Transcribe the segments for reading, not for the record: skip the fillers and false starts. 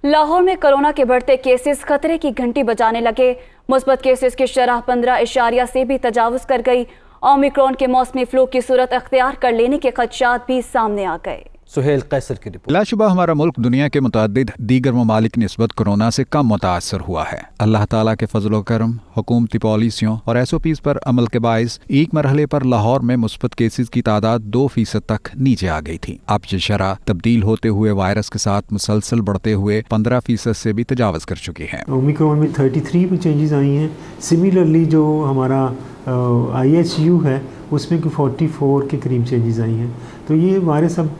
लाहौर में कोरोना के बढ़ते केसेस खतरे की घंटी बजाने लगे। मुस्बत केसेस की शरह 15 से भी तजावुज कर गई। ओमिक्रॉन के मौसमी फ्लू की सूरत अख्तियार कर लेने के खदशात भी सामने आ गए। सुहेल कैसर की रिपोर्ट। बिलाशुबा हमारा मुल्क दुनिया के मुतअद्दिद दीगर ममालिक निस्बत कोरोना से कम मुतासर हुआ है। अल्लाह ताला के फजलो करम, हुकूमती पॉलिसियों और SOPs पर अमल के बायस एक मरहले पर लाहौर में मुस्बत केसेस की तादाद 2% तक नीचे आ गई थी। अब ये शरह तब्दील होते हुए वायरस के साथ मुसलसल बढ़ते हुए 15% से भी तजावज़ कर चुकी है। ओमिक्रॉन में 33 में चेंजेस आई हैं। सिमिलरली जो हमारा IHU है उसमें 44 के करीब चेंजेस आई हैं। तो ये वायरस अब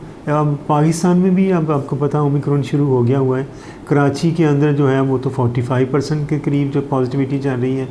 पाकिस्तान में भी अब आपको पता ओमिक्रॉन शुरू हो गया हुआ है। कराची के अंदर जो है वो तो 45% के करीब जो पॉजिटिविटी चल रही है।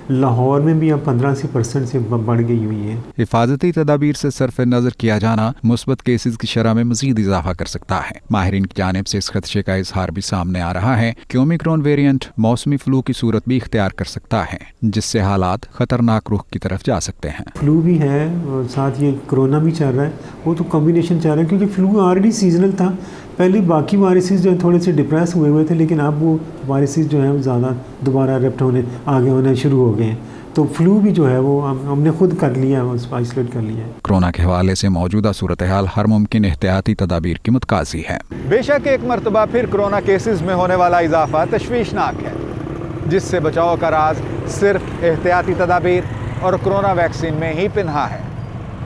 लाहौर में भी अब 15% से बढ़ गई हुई है। हिफाजती तदाबीर से सरफ नज़र किया जाना मुस्बत केसेस की शरह में मजीद इजाफा कर सकता है। माहिरीन की जानिब से इस खदशे का इजहार भी सामने आ रहा है कि ओमिक्रॉन वेरिएंट मौसमी फ्लू की सूरत भी इख्तियार कर सकता है, जिससे हालात खतरनाक रुख की तरफ जा सकते हैं। फ्लू भी है और साथ ये कोरोना भी चल रहा है, वो तो कॉम्बिनेशन चल रहा है क्योंकि फ्लू ऑलरेडी सीजनल था। पहले बाकी वायरसेस जो है थोड़े से डिप्रेस हुए थे, लेकिन अब वो वायरसेस जो है ज़्यादा दोबारा रेप्ट होने आगे होने शुरू हो गए हैं। तो फ्लू भी जो है वो हमने खुद कर लिया है, आइसोलेट कर लिया है। कोरोना के हवाले से मौजूदा सूरत हाल हर मुमकिन एहतियाती तदाबीर की मुतकाजी है। बेशक एक मरतबा फिर कोरोना केसेस में होने वाला इजाफा तशवीशनाक है, जिससे बचाव का राज सिर्फ एहतियाती तदाबीर और कोरोना वैक्सीन में ही पिन्हा है,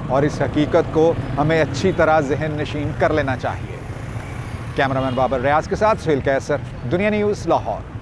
और इस हकीकत को हमें अच्छी तरह जहन नशीन कर लेना चाहिए। कैमरामैन बाबर रियाज के साथ सुहेल कैसर, दुनिया न्यूज़, लाहौर।